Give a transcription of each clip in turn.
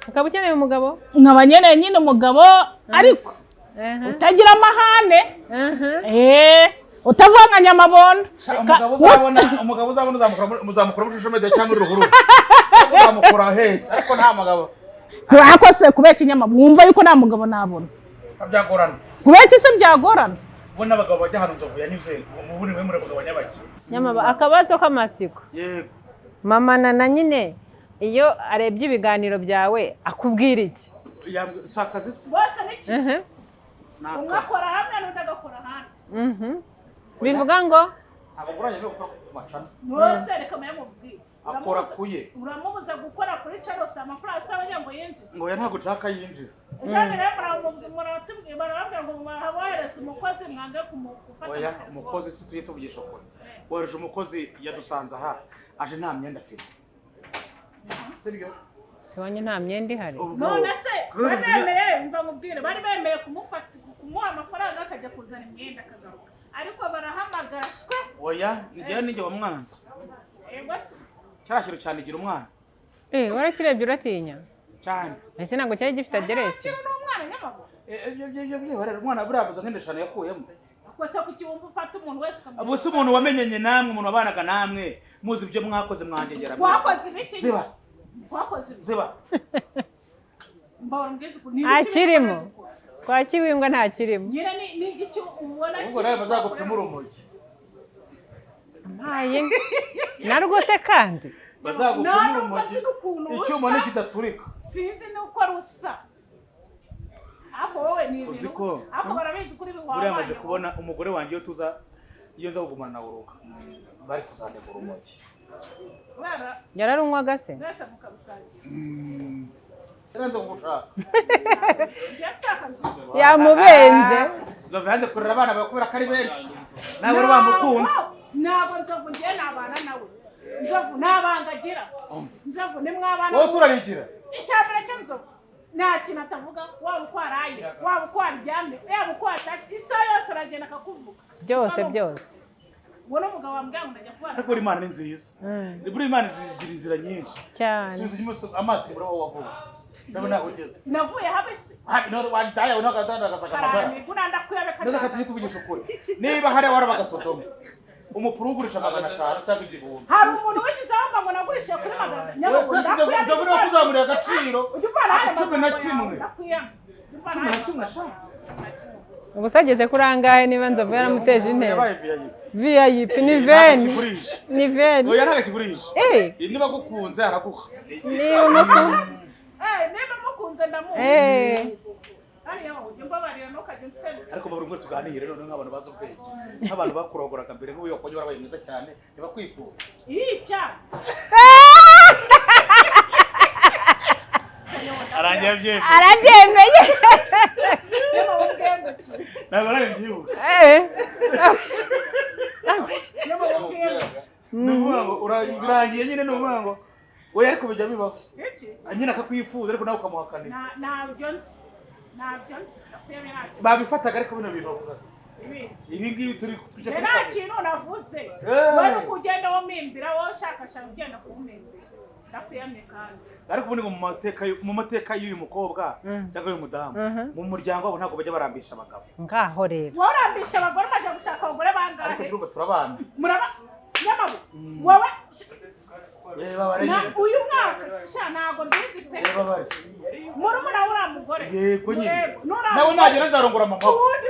ukaba ukeneye umugabo nkaba nkeneye nyine umugabo ariko utagira amahane utavanganya amabondo. umugabo uzabona uzamukura muri social media cyangwa muri ruhurura uzamukura hese ariko nta mugabo ako se kubera inyama mwumva yuko nta mugabo nabona byagorana kubera iki se byagorana ubona abagabo bajya hano Nzovu yanyuze mu buri muri abagabo nyabaki nyamaba akabazo k'amatsiko yego mama na nyine iyo arebye ibiganiro byawe akubwira iki sakazi se bose niki umwakora hamwe n'udagakora hanze bivuga ngo abaguranye no gukora ku macana bose reka mayamubwira akora kuye uramubuza gukora kuri Charles amafaranga asaba ngo yinjize ngo ya ntago nshaka yinjiza cyane rero muratubwira barabwira ngo bahereza umukozi mwange kumufata oya umukozi si tuye tuvugisha ukuri waje umukozi yadusanze aha aje nta myenda afite sibyo sibonye nta myenda ihari none se bemeye mva mubwire bari bemeye kumufata kumuha amafaranga akajya kuzana imyenda akagaruka ariko barahamagashwe oya ngiye ninjye wa mwanzi cyarashyiro cyane igira umwana warakirebye uratinya cyane ese ntabwo cyari gifite aderesi n'umwana nyamabo barera umwana burabuza nk'indeshano yakuyemo gusa ku kiwumva ufata umuntu wese ukamenya abo si umuntu wamenyenye namwe umuntu wabanaga namwe muzi ibyo mwakoze mwangegera wakoze ibiki ziba wakoze ziba mbona ngize akirimo kwa kiwimbwa nta kirimo nyine ni igiki ubona ubwo nawe bazagupima urumogi mpaye narwo se kandi bazagupima urumogi icyuma n'ikidaturika sinzi nuko rusa ako wowe ni ibintu ako barabizi kuri biwawe buriya amaje kubona umugore wanjye iyo nza kugumana na uruka bari kuzanira urumogi yararunywaga se mwese mukabusangira yaranze kugushaka yamubenze Nzovu yanze kurera abana bakubera ko ari benshi nawe uri bamukunze ntabwo Nzovu ngiye nabana nawe Nzovu nabangagira Nzovu ni mwabana wose urarigira icyambere cyo Nzovu nta kintu atavuga waba uko araye waba uko aryamye yaba uko ataka isa yose aragenda akakuvuga byose ubona umugabo wambwira ngo ndajya kubana ariko Imana ni nziza buri Imana zigira inzira nyinshi cyane subiza amaso muri aho wavuga ndabona ntabwo ugeze navuye habese no wandaya unagadandagaza kamagara neza kati tuvugisha ukuri niba hari wara bagasodoma umupuru ugurisha 500 cyangwa igihumbi hari umuntu wigize aho ngo nagurishe kuri 500 nyabwo ndabona kuzamura agaciro cumi na kimwe ubusageze kurangaye niba Nzovu yaramuteje intebe VIP ni veni ni veni oya ntaga kigurisha niba gukunze araguha niba mukunze ndamuha ariko buri umwe tuganire none nk'abantu bazi ubwenge nk'abantu bakurogoraga mbere nk'ubu yakongera warabaye mwiza cyane ntibakwifuza yica arabyemeye ntabwo arabyibuka nuvuga ngo urarangiye nyine nuvuga ngo oya ariko bijya bibaho nyine akakwifuza ariko nawe ukamuhakanira ntabyo nzi babifataga ariko bino bintu bavuga ibi ngibi turi kujya kuri nta kintu navuze wowe kugenda womimbira wowe ushakashaka ugenda kuwumimbira ndakwiyamye kandi ariko ubundi mu mateka y'uyu mukobwa cyangwa uyu mudamu mu muryango wabo ntabwo bajya barambisha abagabo ngaho rero warambisha abagore maze gushaka abagore bangahe ariko turumva turabana nyamabo wowe na uyu mwaka sha ntago mbizi pe murumuna uriya mugore yego nyine nawe nagera nzarongora mama ubundi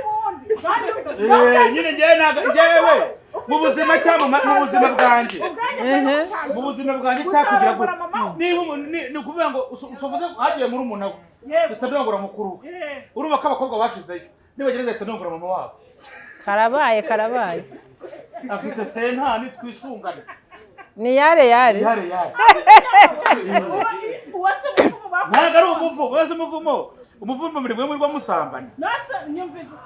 nyine njyewe mu buzima cyangwa mu buzima bwanjye mu buzima bwanjye cyakugira gute niba ni ukuvuga ngo usovuze hagiye muri umuntu we bitanongora mukuru urumva ko abakobwa bashizeyo nibagereza bitanongora mama wabo karabaye afite sentani twisungane ni yare ntabwo ari umuvumo wese umuvumo muri mwe muri bamusambana nyumviza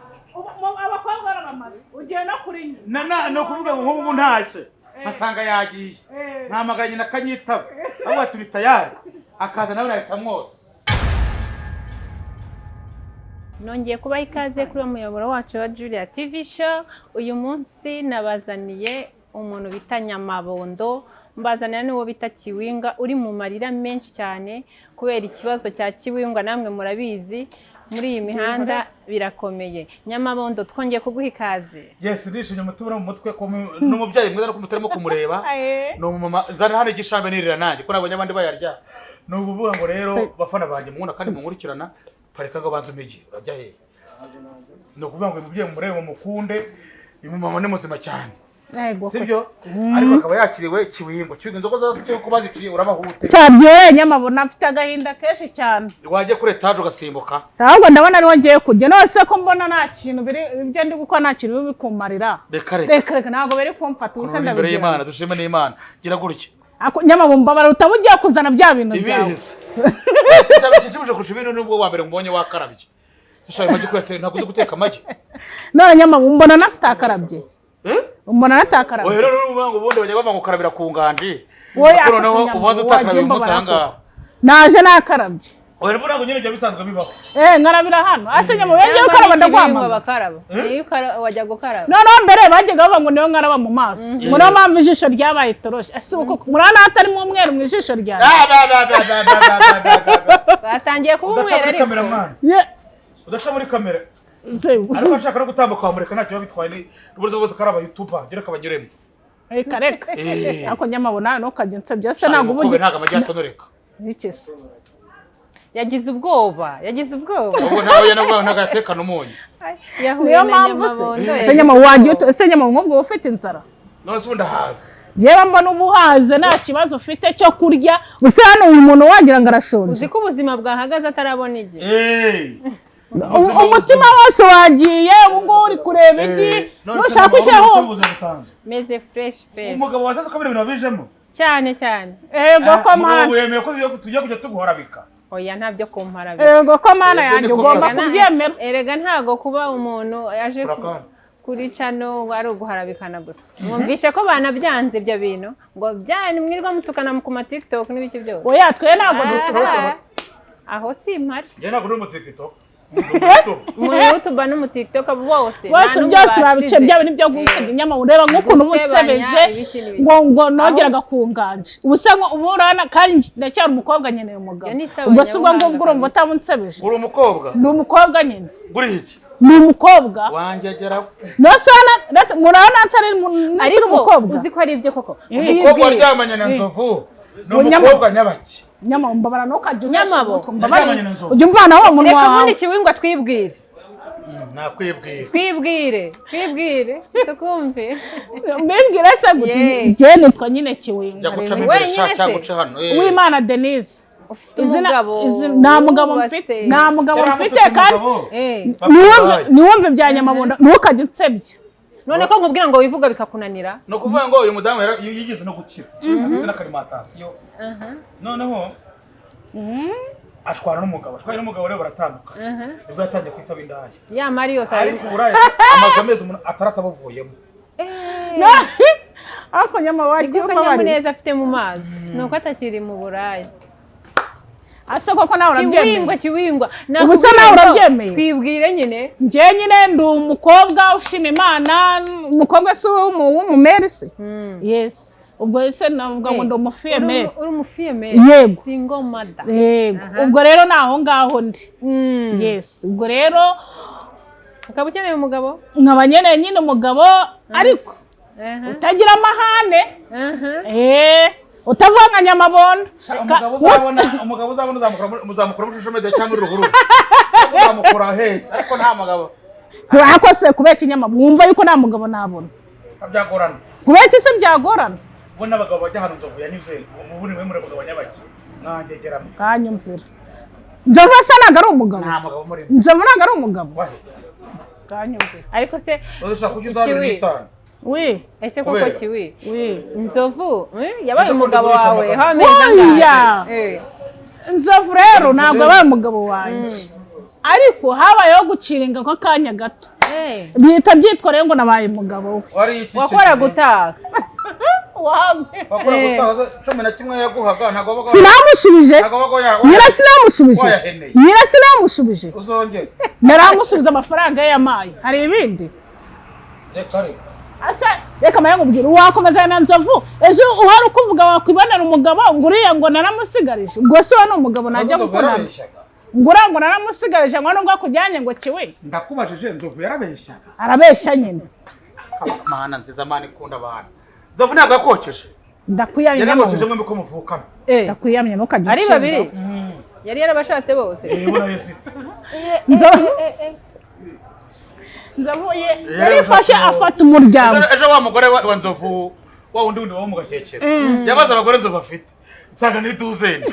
abakobwa barabamaze ugenda kuri nyina no kuvuga ngo nk'ubu ntashye basanga yagiye ntamaganye na kanyitaba aho turi tayari akaza nawe nahita mwotsa nongeye kubaha ikaze kuri umuyoboro wacu wa Julia TV show uyu munsi nabazaniye umuntu bita Nyamabondo mbazanira n'uwo bita Kiwinga uri mu marira menshi cyane kubera ikibazo cya Kiwinga, namwe murabizi muri iyi mihanda birakomeye. Nyamabondo twongeye kuguha ikaze. Yes, nishimye mutubura mu mutwe ko n'umubyeyi mwiza no kumutarimo kumureba. No mama nzana hano igishambe nirira nanjye ko nabonye abandi bayarya. No kuvuga ngo rero bafana banjye mubona kandi munkurikirana pareka ngo banze umigi urajya he. No kuvuga ngo umubyeyi murebe mu mukunde, uyu mama ni muzima cyane. Sibyo? Ariko akaba yakiriwe Kiwingo. Kiwingo inzoga zose ko baziciye urabahute. Cyabye Nyamabona afite agahinda kenshi cyane. Waje kure taje ugasimbuka. Ahubwo ndabona ari wongeye kujya nose ko mbona nta kintu biri ibyo ndi gukora nta kintu bikumarira. Reka ntago biri kumfata ubuse ndabigira. Imbere y'Imana dushime n'Imana. Gira gutya. Ako Nyamabumba barutabu ugiye kuzana bya bintu byawe. Kibuje kurusha ibintu nubwo wa mbere mbonye wakarabye. Sishaye maji kwete ntakuze guteka maji. None Nyamabumba natakarabye. Umbona natakarabye. Oya rero ngo ubundi bajya bava ngo karabira ku nganje. Oya ubanza utakarabye umusanga. Naje nakarabye. Oya rero ngo nyine bya bisanzwe bibaho. Nkarabira hano. Ase Nyamabumba yagiye gukaraba ndagwama. Bakaraba. Iyo wajya gukaraba. None mbere bajyaga bava ngo niyo nkaraba mu maso. Muri mpamvu ijisho ryabaye toroshe. Ase uko murana atari mu umweru mu ijisho ryawe. Batangiye kuba umweru ariko. Udasha muri kamera. Ariko ashaka no gutambuka wamureka ntacyo babitwaye n'ubuze bose karaba YouTuber gira kabanyuremo. Kareka. Ako Nyamabona no kagense byose ntago ubundi. Ntago amajyatonoreka. Ikese. Yagize ubwoba. Ubwo ntawe yanabwo ntagatekana umunyu. Yahuye na Nyamabondo. Ese Nyamabona ufite inzara. None se ndahaza. Yewe mbona ubuhaze nta kibazo ufite cyo kurya. Gusa hano uyu muntu wagira ngo arashonje. Uzi ko ubuzima bwahagaze atarabona igihe. Umutima wose wagiye ubwo uri kureba iki nushaka ushaho meze fresh. Umugabo wasaze ko ibintu babijemo cyane ego ko mana wemeye ko tujya kujya tuguharabika. Oya ntabyo kumparabika ego ko mana yanjye ugomba kubyemera. Erega ntago kuba umuntu yaje kuri cano ari uguharabikana gusa. Mwumvishe ko banabyanze ibyo bintu ngo byane mwirwa mutukana ku ma TikTok n'ibiki byose. Oya twe ntago dutorotoro aho si mpari. Je ntago mu TikTok. Mu YouTube no mu TikTok bose byose babice byabo nibyo gusebya Nyamabona ureba nk'ukuntu umutsebeje ngo nongeraga ku nganje ubuse ngo uburana kandi ndacyari umukobwa nyene umugabo ubwo se ubwo ngo urumva utamunsebeje uri umukobwa ni umukobwa nyene guri iki ni umukobwa wanje agera no sona murana atari umukobwa uzi ko ari ibyo koko umukobwa waryamanye na Nzovu no umukobwa nyabaki Nyamabumba baranokaje Nyamabo ujye umvana wa munwa reka muri Kiwinga twibwire nakwibwire tukumve mbibwire se guti je nitwa nyine Kiwinga Uwimana Denise nta mugabo mfite kandi niwumve bya Nyamabona ntukaje utsebye none ko nkubwira ngo wivuga bikakunanira no kuvuga ngo uyu mudamu yigize no gukira afite n'akalimatasiyo noneho ashwana n'umugabo rero baratanduka nibwo yatangiye kwitaba indaya ya Mario yose ariko buraya amaze amezi ataratabuvuyemo ako Nyamabona ko Nyamuneza afite mu mazi nuko atakiri mu buraya ase koko nawe urabyemeye Kiwingwa ubusa nawe urabyemeye twibwire nyine nje nyine ndi umukobwa ushima Imana umukobwa se w'umumere se yes ubwo ese navuga ngo ndi umufiyemere uri umufiyemere single mother ubwo rero naho ngaho ndi yes ubwo rero ukaba ukeneye umugabo nkaba nyine umugabo ariko utagira amahane utavanga Nyamabona umugabo uzabona uzamukura mu shusho media cyangwa uruhuru uzamukura hese ariko nta mugabo ako se kubeka Nyamabona wumva yuko nta mugabo nabona byagorana kubeka se byagorana ubona abagabo bajya hano Nzovu yanyuze ubuni we muri abagabo nyabaki nangegeramo kanyumvira Nzovu asa naga ari umugabo nta mugabo muri Nzovu naga ari umugabo kanyumvira ariko se uzashaka kujya uzabirita oui ese koko Kiwi oui Nzovu yabaye umugabo wawe hameza ngaye Nzovu rero ntabwo abaye umugabo wanjye ariko habayeho guciringa ko kanya gato byitwa rero ngo nabaye umugabo we wakora gutaha wakora gutaha 11 yaguhaga ntago bago sinamushubije nyirasinamushubije uzongera naramusubiza amafaranga yamaye hari ibindi reka asa reka maye nkubwire wakomeza na Nzovu ejo uhari ukuvuga wakwibonera umugabo ngo uriya ngo naramusigarije ubwo se ni umugabo najya gukora ngura ngo naramusigarije ngo nubwo akujyanye ngo kiwe ndakubajije Nzovu yarabeshyaga arabeshya nyine mana nziza mana ikunda abantu Nzovu ntabwo yakokeje ndakwiyamye yarakokeje mwembi ko muvukana ndakwiyamye ntukajye ari babiri yari yarabashatse bose Nzovu yarifashe afata umuryango ejo wa mugore wa Nzovu wa wundi wo mu Gashyekero yabaza abagore Nzovu afite nsanga ni duzeni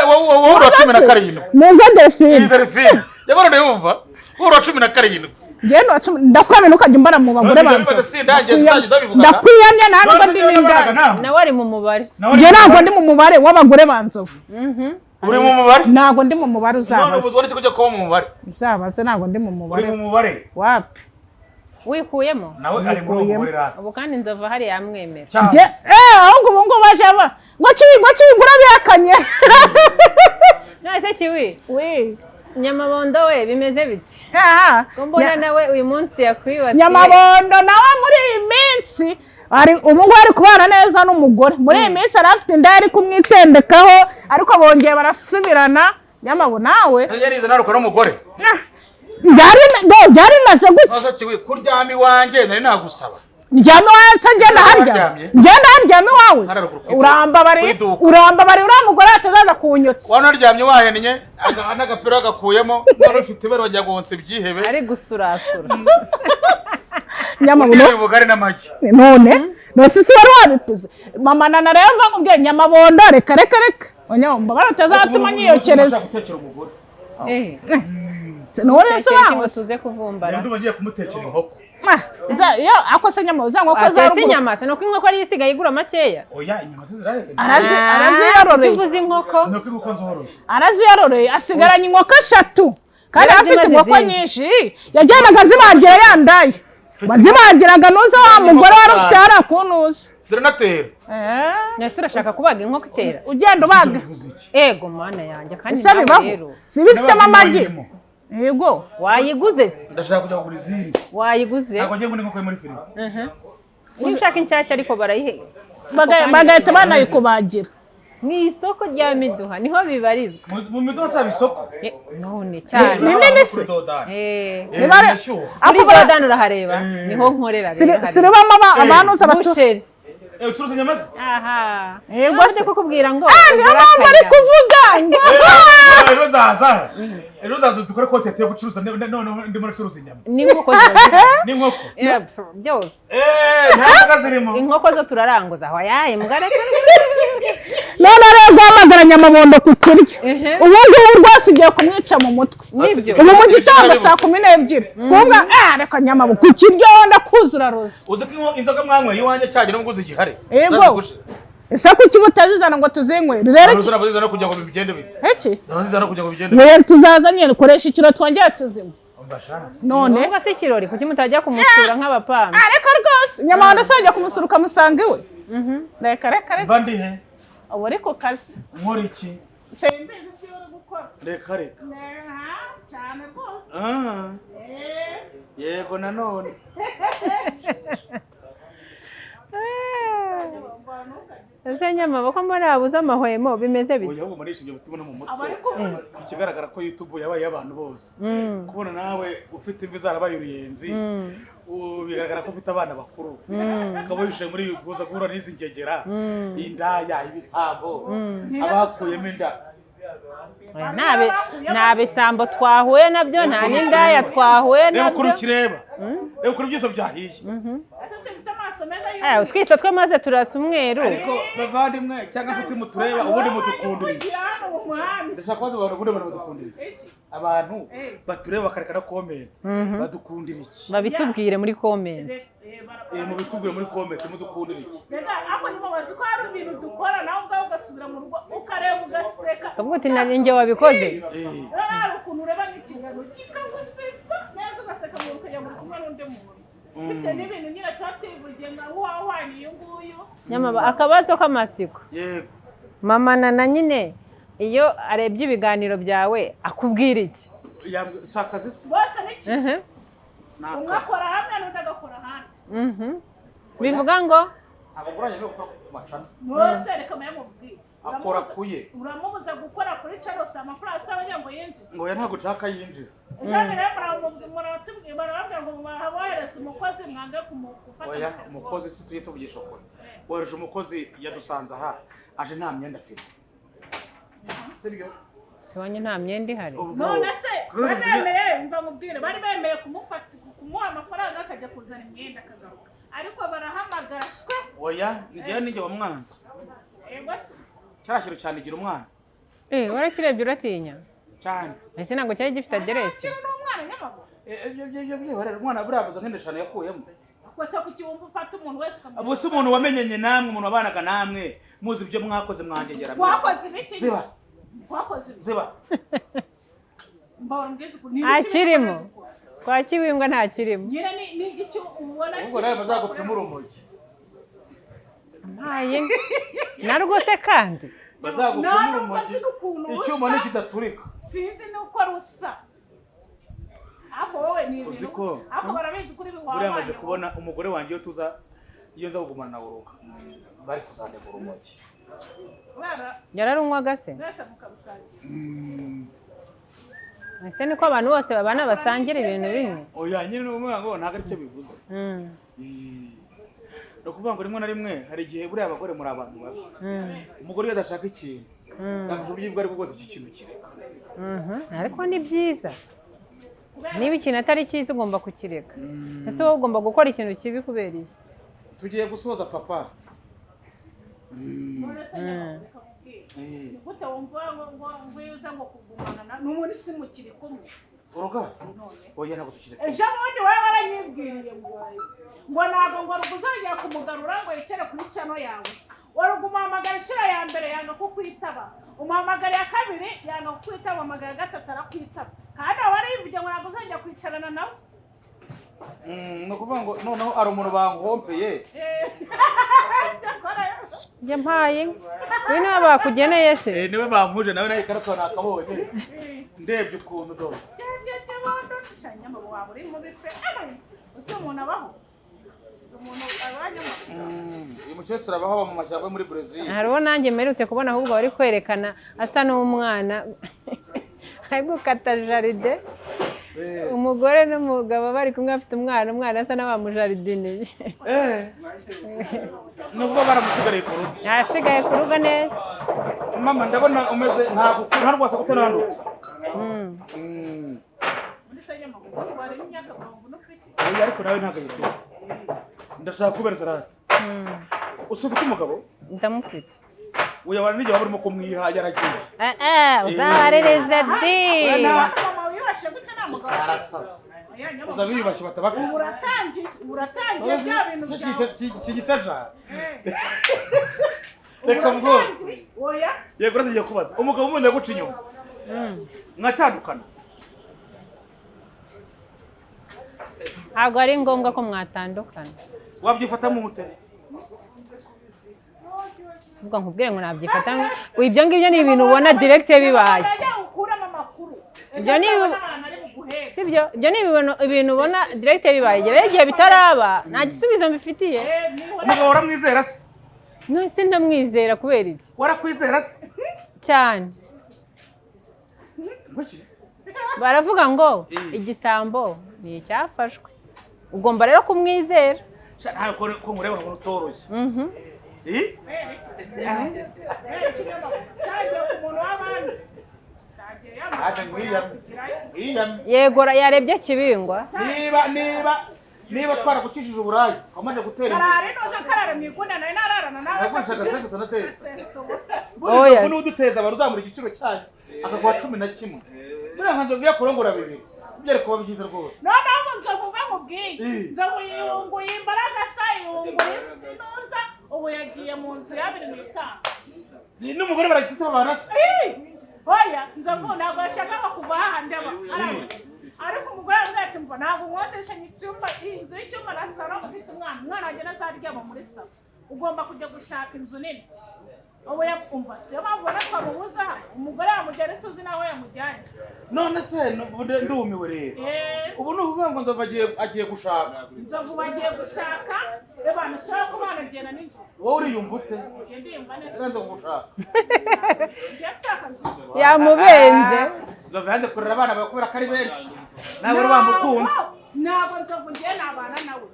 wowe uri 17 neza Delphine yabarone yumva uri 17 Jeno ndakwame nukajya mbara mu bagore bantu ndakwiyamye ntabwo ndi ninga nawe ari mu mubare je ntabwo ndi mu mubare w'abagore banzovu uri mu mubare ntabwo ndi mu mubare uzabaza none ubwo kujya kuba mu mubare uzabaza ntabwo ndi mu mubare uri mu mubare wapi wikuyemo nawe ari muri mubare rata ubu kandi Nzovu hari yamwemera je ahubwo ngo bashaba ngo cyigura bihakanye nase kiwi we Nyamabondo we bimeze biti mbona nawe uyu munsi yakwibatsiye Nyamabondo nawe muri iyi minsi ubu ari kubana neza n'umugore muri iyi minsi arafite inda ari kumwitendekaho ariko bongeye barasubirana Nyamabo nawe yarize naruko n'umugore byari maze guca kuryama iwanjye nari nagusaba njyame wanse ngenda haryame wawe uramba bari uriya mugore atazaza kunyotsa wana aryamye wahennye n'agapira gakuyemo none ufite ibere wajya gonse ibyihebe ari gusurasura Nyamabondo ubugari n'amagi none sisi wari wabipize mama nana rero mva nkubwiye Nyamabondo reka Nyamabo baratazatuma nyiyokereza none se wawe tuze kuvumbara ndio bagiye kumutekera inkoko yo akose Nyamabo za nkoko za rugo inyama se no inkoko ari isigaye igura makeya oya inyama se zirahe arazi tuvuze inkoko no inkoko nzoroye arazi asigaranye inkoko 3 kandi afite inkoko nyinshi yajyanaga zibagira yandaye bazibagiraga nuza wa mugore wari ufite hari akunuza ziranatera nese urashaka kubaga inkoko itera ugenda ubaga ego mana yanjye kandi nawe rero sibifite amagi yego wayiguze ndashaka kujya kugura izindi wayiguze ntabwo ngiye ngo inkoko muri firigo ushaka inshyashya ariko barayihe bagahita banayikubagira mu isoko rya Miduha niho bibarizwa mu Miduha saba isoko none cyane ni nini se kuri Dodani urahareba niho nkorera siribamo abantu busheri ucuruza inyama se aha yego se kukubwira ngo niyo mpamvu ari kuvuga ejo nzaza dukore kontenti yo gucuruza none ndimo nacuruza inyama n'inkoko byose ntabwo zirimo inkoko zo turaranguza aho yaye mugareka none rero guhamagara Nyamabondo ku kiryo ubu ngubu rwose ugiye kumwica mu mutwe ubu mu gitondo saa 12 kumva reka Nyamabo ku kiryo ndakuzura roza uzi ko inzoga mwanyweye iwanjye cyane no nguzi igihari yego ese kuki butazizana ngo tuzinywe rero uzana bazizana kugira ngo bigende bite iki bazizana kugira ngo bigende rero tuzazanye koresha ikiro twongera tuzimwe none uba se ikirori kuki mutajya kumusura nk'abapambi reka rwose Nyamabondo asajya kumusura ukamusanga iwe reka bandi he ubu ariko kazi nkora iki sembe ibyo uri gukora reka cyane rwose yego nanone ese Nyamabo ko muri abuze amahwemo bimeze bite ahubwo muri ishimye butuma no mu mutwe ikigaragara ko YouTube yabaye y'abantu bose kubona nawe ufite imvi zarabaye uruyenzi bigaragara ko ufite abana bakuru ukaba wishe muri kuza guhura n'izi ngegera indaya ibisambo abakuyemo inda nta bisambo twahuye nabyo nta n'indaya twahuye nabyo reba ukuri ukireba reba ukuri byose byahiye twese twe maze turasa umweru ariko bavandimwe cyangwa inshuti mutureba ubundi mudukundira iki ndashaka kubaza abantu ubundi mudukundira iki abantu batureba bakarekana comment badukundira iki babitubwire muri comment mubitubwire muri comment mudukundira iki ako nibo bazi ko hari ibintu dukora nawe ubwawe ugasubira mu rugo ukareba ugaseka kavuga uti nanjye wabikoze hari ukuntu ureba nk'ikiganiro kikagusetsa neza ugaseka mu ukajya muri kumwe n'undi muntu bitewe n'ibintu nyine tuba twivugiye ngo wahwaniye uyu nguyu Nyamabo akabazo k'amatsiko yego mama nana nyine iyo arebye ibiganiro byawe akubwira iki sakaze se bose ni kimwe umwe akora hamwe n'undi agakora ahandi bivuga ngo abaguranye no gukora ku macana Nose reka mayamubwira. akora kuye Uramubuza gukora kuri channel amafaranga asaba ngo yinjize. ngo ya ntago nshaka yinjiza Ijana rero muratubwira barabwira ngo bahereza umukozi mwange kumufata. oya umukozi si tuye tuvugisha ukuri wohereje umukozi yadusanze aha aje nta myenda afite sibyo siwanye nta myenda ihari None se bemeye mva mubwire bari bemeye kumufata kumuha amafaranga akajya kuzana imyenda akagaruka ariko barahamagara shwe oya njye wamwanze ego se cyarashiro cyane igira umwana warakirebye uratinya cyane ese ntabwo cyari gifite aderesi n'umwana nyamago ibyo barera umwana burabuza nk'indeshano yakuyemo kwese ku kiwumva ufata umuntu wese abo si umuntu wamenyenye namwe umuntu wabanaga namwe muzi ibyo mwakoze mwangegera wakoze ibiki ziba wakoze ziba mbona ngize ku ntakirimo kwa Kiwimbwa ntakirimo nyine ni igiki ubona ubwo rero bazagupima urumogi mpaye narwo se kandi bazagupima urumogi icyuma ntikidaturika sinzi nuko rusa ako wowe ni uziko ako barabizi kuri buriya maje kubona umugore wanjye iyo nza kugumana na uruka bari kuzandega urumogi yararunywaga se mwese mukabusangira ese niko abantu bose babana basangira ibintu bimwe oya nyine n'umwana ngo ntago aricyo bivuze no kuvuga ngo rimwe na rimwe hari igihe buriya abagore muri abantu babi umugore iyo adashaka ikintu yamuje uburyo bwo ariko bwose iki kintu kireka ariko ni byiza niba ikintu atari cyiza ugomba kukireka ese wowe ugomba gukora ikintu kibi kubera iki tugiye gusoza papa gute wumva ngo uza ngo kugumana n'umuntu si mukiri kumwe uruga oya ntabwo tukiri ejo bundi wowe waranyibwiriye ngo ntabwo ngo ruguzongera kumugarura ngo yicare kuri channel yawe warugumuhamagara inshuro ya mbere yanga kukwitaba umuhamagara ya kabiri yanga kukwitaba umuhamagara ya gatatu arakwitaba kandi warivuge ngo ntabwo uzongera kwicarana nawe ni ukuvuga ngo noneho ari umuntu bankompeye njye mpaye we niwe bakugeneye se niwe bampuje nawe nawe ikarito nakabonye ndebye ukuntu dore waba uri mu bipe ese umuntu abaho umuntu abanyamo uyu mukecuru abaho mu mashyamba yo muri Brazil hariho nanjye mperutse kubona ahubwo bari kwerekana asa n'umwana ari gukata jaride umugore n'umugabo bari kumwe afite umwana asa n'abamujaridiniye nubwo baramusigariye ku rugo yasigaye ku rugo neza mama ndabona umeze nta rwose kutanandutse ariko nawe ntabwo yifite ndashaka kubereza rata ufite umugabo ndamufite uyabana n'igihe waba urimo kumwiha yaragiye uzabarereza di uza biyubashye batabafite uratangiye bya bintu byawe kigicaca reka mbwo yego uragiye kubaza umugabo umuntu yaguca inyuma mwatandukana ntabwo ari ngombwa ko mwatandukana wabyifatamo umute sibwo nkubwire ngo nabyifata ibyo ngibyo ni ibintu ubona direct bibaye ibyo ni ibintu ubona direct bibaye igihe bitaraba nta gisubizo mbifitiye umugabo uramwizera se none ndamwizera kubera iki warakwizera se cyane baravuga ngo igisambo ni icyafashwe ugomba rero kumwizera ntabwo ko nkureba ngo utoroshye yego yarebye Kibingwa niba twarakukishije uburayi wamaze gutera imbere n'uduteza aba uzamura igiciro cyanyu akaguha 11 buriya nka nzovu yakurongora 2 byari kuba byiza rwose noneho ngo nzovu bamubwiye nzovu yiyunguye imbaraga sa yiyunguye inoza ubu yagiye mu nzu ya 25 n'umugore baragita barasa oya nzovu ntabwo yashakaga kuva hahandi ariko umugore avuga ati mva ntabwo nkodeshanye icyumba inzu y'icyumba na salo ufite umwana wanjye nazaryama muri salo ugomba kujya gushaka inzu nini ubu yakumva siyo mpamvu ubona twamubuza umugore yamujyana tuzi naho yamujyanye none se ndumiwe rero ubu ni ukuvuga ngo Nzovu agiye gushaka. Nzovu bagiye gushaka abantu shaka ko banagenda n'inzovu. Wowe uriyumva ute? Ndiyumva neza. Nzovu gushaka yamubenze. Nzovu yanze kurera abana bakubera ko ari benshi nawe uri bamukunze. Ntabwo Nzovu ngiye nabana nawe.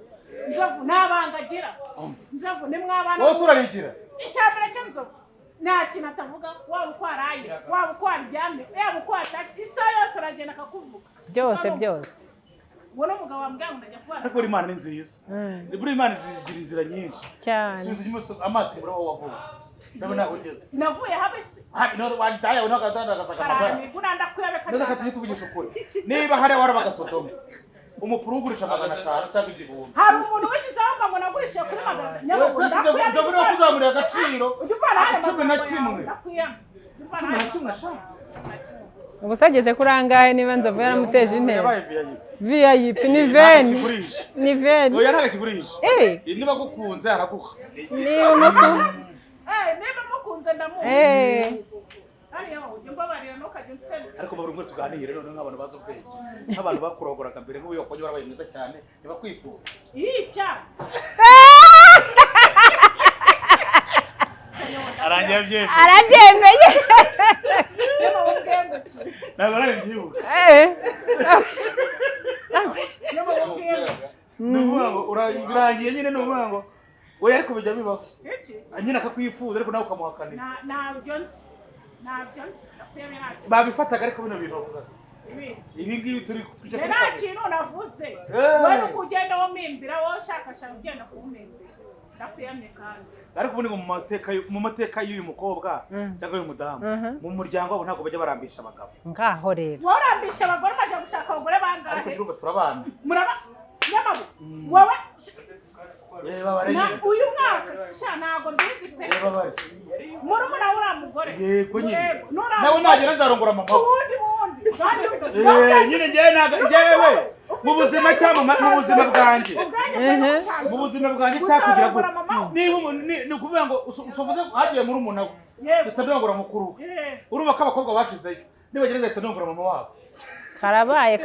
Nzovu nabangagira. Nzovu ni mwabana. Wowe urarigira icyambere cyo Nzovu nta kintu atavuga, waba uko araye, waba uko aryamye, yaba uko ataka, isa yose aragenda akakuvuga byose. Ubona umugabo wambwira ngo ndajya kubana. Ariko Imana ni nziza. Buri Imana zigira inzira nyinshi cyane. Subiza amaso muri aho wavuye. Ndabona ugeze. Navuye habese. No wandaya unakadanda gasaka mabara. Guranda kuyabeka. Ndoza kati tuvugisha ukuri. Niba hari wara bagasodoma. Umupuru ugurisha 500 cyangwa igihumbi. Hari umuntu w'ikizamba ngo nagurishe kuri 500. Ndabona kuzamura agaciro. Udupana hano 11. Ubusageze kurangahe niba Nzovu yaramuteje intebe. Yabaye VIP ni veni. Ni veni. Oya ntakigurisha. Niba gukunze araguha. Niba mukunze. Niba mukunze ndamuha. Ariko buri umwe tuganire none nk'abantu bazi ubwenge. Nk'abantu bakurogoraga mbere nk'uyu wakonye warabaye mwiza cyane ntibakwifuza. Icya. Arabyemeye. Ntabwo arabyibuka. Nuvuga urarangiye nyine nuvuga ngo oya ariko bijya bibaho. Nyine akakwifuza ariko nawe ukamuhakanira. Ntabyo nzi. Babifataga ariko bino bintu bavuga. Ibi ngibi turi kuje kuri. Nta kintu navuze. Wewe kugenda womimbira wowe shakashaka ugenda kumimbira. Ndakuyamye kandi. Ariko ubu ni mu mateka y'uyu mukobwa cyangwa uyu mudamu mu muryango wabo ntabwo bajya barambisha abagabo. Ngaho rero. Warambisha abagore baje gushaka abagore bangahe? Ariko turumva turabana. Muraba nyamabo. Wowe babare. Uyu mwaka sha ntago mbizi pe. Babare. Murumuna uramugore. Yego nyine. Nawe nagera nzarongora mama. Ubundi. Nyine njyewe mu buzima cyangwa mu buzima bwanjye. Mu buzima bwanjye cyakugira gute? Niba ni ukuvuga ngo usovuze hagiye muri umuntu we. Bitadongora mukuru. Urumva ko abakobwa bashizeyo. Nibagereza bitadongora mama wabo. Karabaye.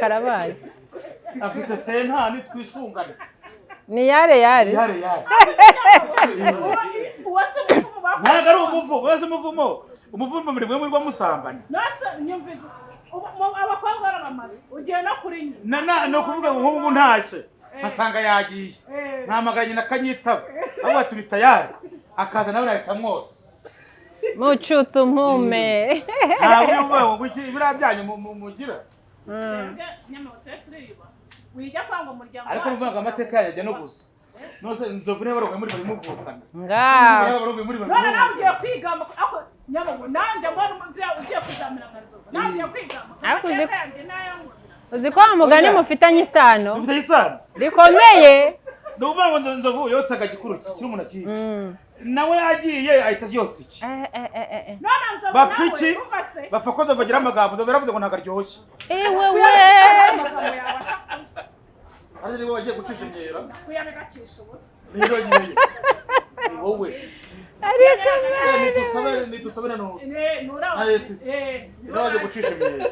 Afite sentani twisungane. Ni yare. Ntabwo ari umuvumo, wese umuvumo muri mwe muri musambana. Nasa nyumvize. Abakobwa baramaze. Ugiye no kuri nyine. No kuvuga ngo nk'ubu ntashye. Masanga yagiye. Ntamaganye na kanyitaba. Abo turi tayari. Akaza nawe nahita mwotsa. Mucutse umpume. Ntabwo uvuga ngo iki birabyanyu mugira. Wijya kwanga umuryango. Ariko uvuga amateka yajya no gusa. Nose Nzovu ne barogoye muri muvukana. Ngaho. None nawe ugiye kwigamba ako nyabo nanjye mbona ugiye kuzamira Nzovu. Nawe ugiye kwigamba. Uzi ko mugani mufitanye isano? Mufitanye isano. Rikomeye. Nuvuga ngo Nzovu yotsaga gikuru kiri umuntu akiye. Nawe yagiye ahita yotsa iki? Bapfiki. Bapfa ko Nzovu agira amagambo Nzovu yaravuze ngo ntagaryoshye. Wewe. Ari nibo bagiye gucisha imyera. Kuyabagacisha ubusa. Niyo nyine. Wowe. Ariko nitusabe na nose. Nura. Nayesi. Nibo bagiye gucisha imyera.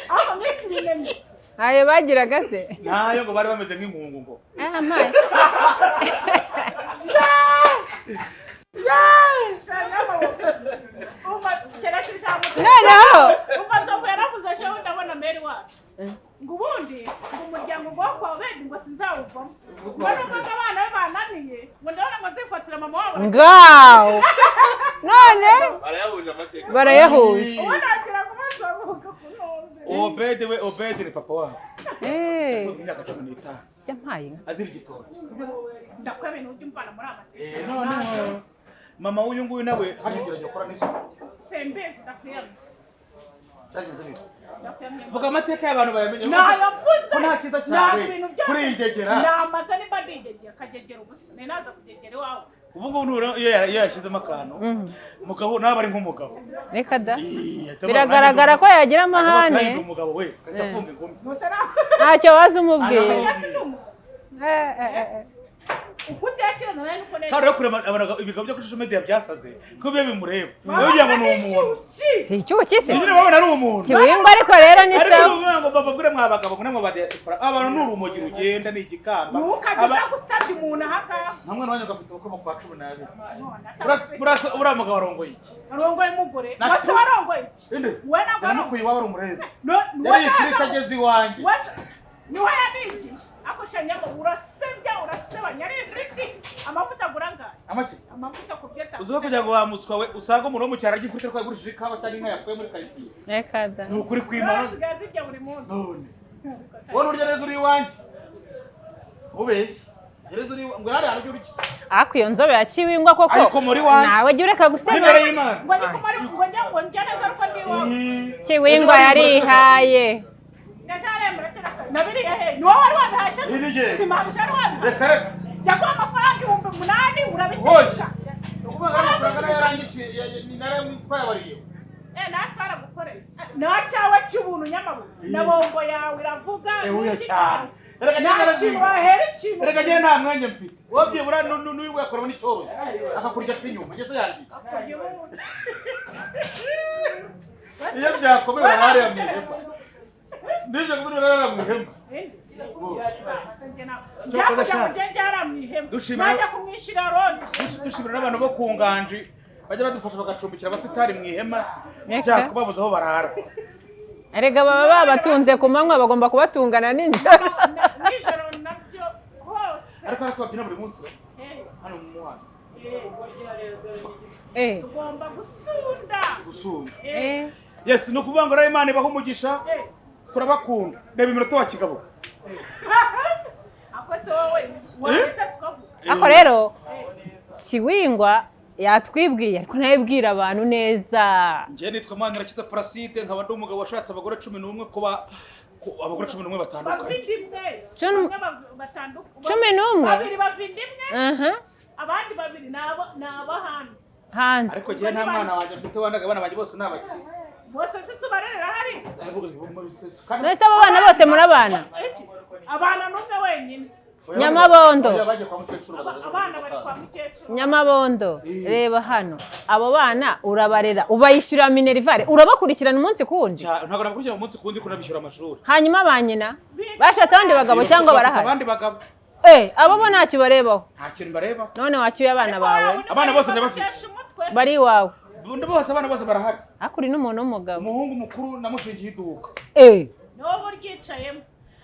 Aho mwitubinye. Ayo bagiraga se. Nayo ngo bari bameze nk'inkungu ngo. Amaye. Noneho Nzovu yaravuze ejo ndabona meri wacu ngo ubundi ngo umuryango ngo kwa bedi ngo sinzawuvamo none ngo abana be bananiye ngo ndabona ngo nzifatira mama wabo ngaho none barayahuje unagira kumasohoka kunoze Obedi ni papa wabo imyaka 15 yampaye azira igitoki ndakwa ibintu by'umvana muri amateka none mama uyu nguyu nawe hanyugiranye gukora n'isuku sembezi ndakwiyama vuga amateka y'abantu bayamenye nayavuze nta kiza cyawe kuri ingegera namaze nimba ndigegera kagegera ubusa ni naza kugegera iwawe ubu ngubu iyo yashyizemo akantu umugabo nawe ari nk'umugabo reka da biragaragara ko yagira amahane umugabo we katafunga ingumi ntacyo wazi umubwiye uko utekereza nawe nuko neza kandi yo kurema abana ibigabo byo kuri social media byasaze ko biye bimureba ugira ngo ni umuntu si icyuki se nyine babona ari umuntu kiwingwa ariko rero ni ariko sawa uvuga ngo bababwire mwabagabo ngo namwe badiyasipora abantu ni urumogi rugenda ni igikamba ntukageza gusabye umuntu ahangaha namwe n'abanya gafite ubukwe kwa 12 uramuga warongoye iki arongoye umugore wase warongoye iki we nabwo namukuye waba ari umurezi no yari ifirita ageze iwanjye niho yanigi ako shanyamo urasebanya ari ifiriti amavuta aguranga amavuta ku byeta uzuba kugira ngo wamuswa we usanga umuntu wo mu cyaro agifite ko yagurishije ikawa cyangwa inka yapfuye muri karitsiye rekada ni ukuri kw'Imana zijya buri munsi none wowe urya neza uri iwanjye ubeshye neza uri ngo hari ahantu uri ako iyo nzobe ya kiwingwa koko ariko muri wanjye nawe jya ureka guseba ngo njya neza ariko ndi wowe kiwingwa yarihaye nabiriye he ni wowe wari wabihashye simabisha ari wabihashye reka yaguha amafaranga 8,000 urabiteka ukuvuga amafaranga yarangishije ni nare mwitwaye abariyo natwara gukorera nacyawe cy'ubuntu nyamaburu na bombo yawe iravuga uya cyane reka njye nta mwanya mfite wowe byibura n'uyu yakoramo n'icyoroshye akakurya k'inyuma ngeze yandika iyo byakomeye barariya mu ihema nibyo kubona rara mu ihema dushimira n'abantu bo ku nganji bajya badufasha bagacumbikira abasitari mu ihema byakubabuza aho barara erega baba babatunze ku manywa bagomba kubatungana nijoro nabyo hose ariko hasi babyina buri munsi hano mu muhanda tugomba gusunda yes ni ukuvuga ngo rero Imana ibaha umugisha turabakunda reba iminota wa kigabo ako se wowe wanditse tukavuga ako rero kiwingwa yatwibwiye ariko nawe bwira abantu neza njye nitwa Manirakiza Placide nkaba ndi umugabo washatse abagore 11 kuba abagore 11 batandukanye 11 babiri bavindimwe abandi babiri nabo hanze ariko njye nta mwana wanjye mfite wandaga abana banjye bose nabaki bose sisubarera hari nese abo bana bose murabana abana numwe wenyine Nyamabondo abana bari kwa mukecuru Nyamabondo reba hano abo bana urabarera ubayishyura minerivare urabakurikirana umunsi kundi ntabwo nakurikirana umunsi kundi kunabishyura amashuri hanyuma banyina bashatse abandi bagabo cyangwa barahari abandi bagabo abo bo ntacyo barebaho nta kintu bareba none wacyuye abana bawe abana bose ndabafite bari iwawe bose abana bose barahari akuri n'umuntu w'umugabo umuhungu mukuru namushingiye iduka niwo buryicayemo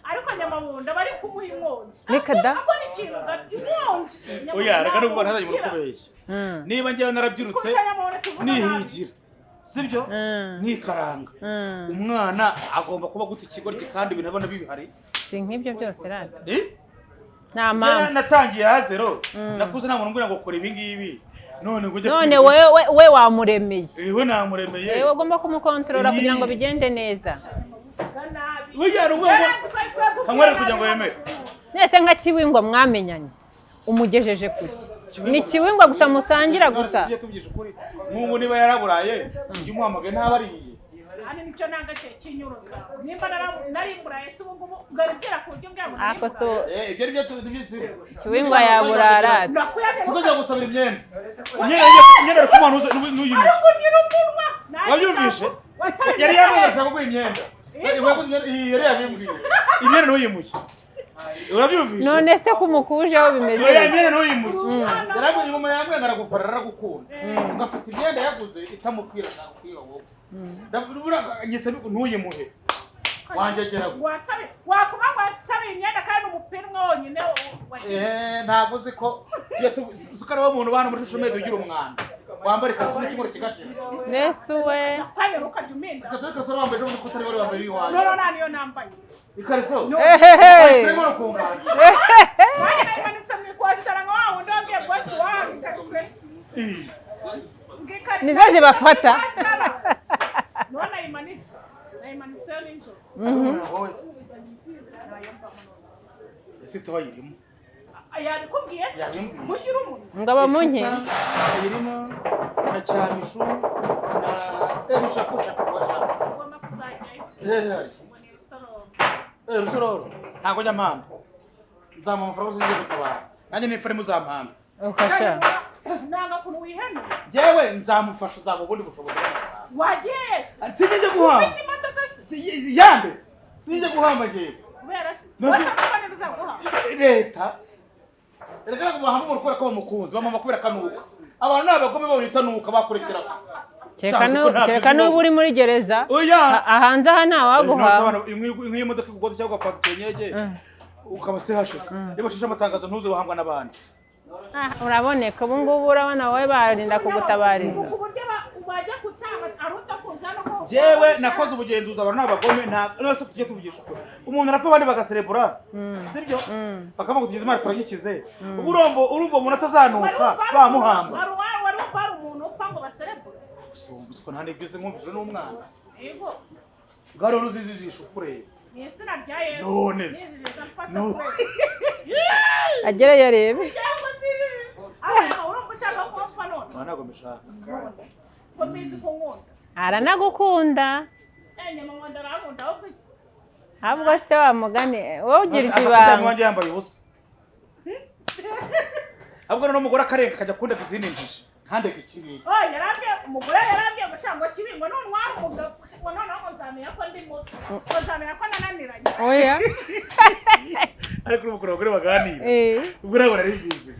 ariko Nyamabunda bari kumuha inkongi reka da akora ikintu inkongi oya reka nubwo ntazanye muri kubeshya niba njyewe narabyirutse nihigira sibyo nkikaranga umwana agomba kuba guta ikigoryi kandi ibintu abona bibihari si nk'ibyo byose rata nta mpamvu natangiye hazero nakuze nta muntu umbwira ngo kora ibi ngibi none we wamuremeye we namuremeye wowe ugomba kumukontorora kugira ngo bigende neza kamwere kugira ngo yemere nese nka Kiwingwa mwamenyanye umugejeje kuki ni Kiwingwa gusa musangira gusa nk'ubu niba yaraburaye ujye umuhamagaye ntabariye hano nicyo nanga cy'inyuruza nimba narimburaye se ubu ngubu ngaribwira ku buryo mbwira ako so ibyo ari byo tubyitse Kiwingwa yaburara tuzajya gusabira imyenda ari ku muntu n'uyimushye wabyumvishe yari yamaze ashaka kuguha imyenda yari yabimbwiye imyenda n'uyimushye urabyumvishe none se kumukujeho bimeze imyenda n'uyimushye yaraguye inyuma yambwiye aragufara aragukunda ugafite imyenda yaguze itamukwira ntakwiba wowe ngise ntuyimuhe wanjegera wakuba wasabiye imyenda kandi umupira umwe wonyine ntabwo uzi ko ukari wo muntu bantu muri social media ugira umwanda wambara ikariso n'icyumuro kigashira nese we kwanyura ukajya uminda ikariso wambaye ejo kuko utari wari wambaye iwawe none niyo nambaye ikariso ehehe urimo kungana imanitse mu ikwasitara ngo wa wundi wabwiye bosi wawe ikariso nizo zibafata none nayimanitseyo n'injoro ese tuba yirimo yabikubwiye se mushyira umuntu ngo abamunye yirimo na cyamishu na ebishafusha kubashaka ugomba kuzajyayo rusororo ntabwo njya mpamvu nzamuha amafaranga uzigiye gutabara nanjye nipfa muzampambe ufasha nanga kuntu wihana jewe nzamufasha nzaba ubundi bushobozi wagiye sinjye guhamba yambe sinjye guhamba jewe kubera se wasanga bizaguha leta reka ngo bahamba mu ko bamukunze bamama kubera kanuka abantu n'abagome babita nuka bakurekera Cyeka n'ubu uri muri gereza ahanze aha nta waguha ink'iyo modoka igugoze cyangwa ugafata inyege ukaba se hashika iyo basheshe amatangazo ntuze bahambwa n'abandi uraboneka ubu ngubu urabona wowe barinda kugutabariza jewe nakoze ubugenzuzi abantu n'abagome nose tujye tuvugisha umuntu arapfa abandi bagaserebura sibyo bakavuga ngo tugize imana turagikize ubu urumva umuntu atazanuka bamuhamba ko nta nigeze nkumvishwe n'umwana yego ngaro ruzizijisha ukureye Yesina rya Yesu none agere yarebe urumva ushaka kumva none ntabwo mbishaka ko mbizi ko nkunda aranagukunda mama ndarakunda ahubwo se wa mugani wowe ugira ibanga wanjye yambaye ubusa ahubwo n'umugore akarenga akajya kunda izindi njiji handeke kibi yarambye umugore yarambye gushanga kibingo none wari umugabo none ngo nzamenya ko ndi muto ngo nzamenya ko nananiranye oya ariko umugore abagore baganira ubwo ntabwo nari bibizi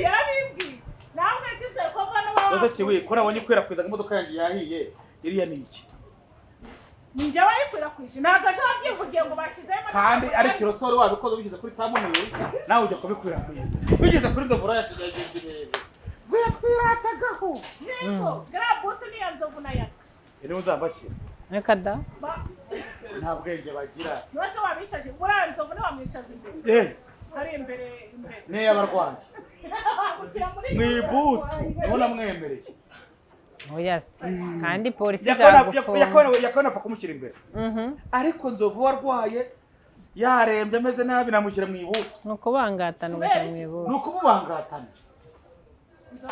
yarabibwiye nawe ngize ko bana baba baza kiwi ko nabonye ikwirakwiza imodoka yanjye yahiye iriya ni iki ninjye bayikwirakwisha ntabwo ashaka byivugiye ngo bashyizemo kandi ari kirosoro wabikoze ubishyize kuri tamuniye nawe ujya kubikwirakwiza bigeze kuri nzovu yashize neza twatwiratagaho yego grabutu niyo nzovu nayaka niyo nzambashyira reka da nta bwenge bagira nose wabicaje uriya nzovu niwe wamwicaza imbere ari imbere niyo abarwayi mwibutu ubona mwemereye oya si kandi polisi izagufunga yakabona apfa kumushyira imbere ariko nzovu warwaye yarembye ameze nabi namushyira mu ibutu ni ukubangatana ugashyira mu ibutu ni ukububangatana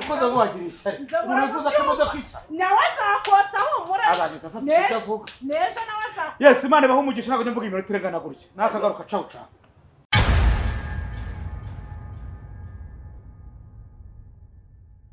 uko nzovu wagira ishyari umuntu wifuza ko imodoka ishya nawe azakotsa humura azageza asa mfite icyo avuga nejo nawe azakotsa yes imana ibaha umugisha ntabwo njya mvuga iminota irengana gutya nakagaruka cawu cawu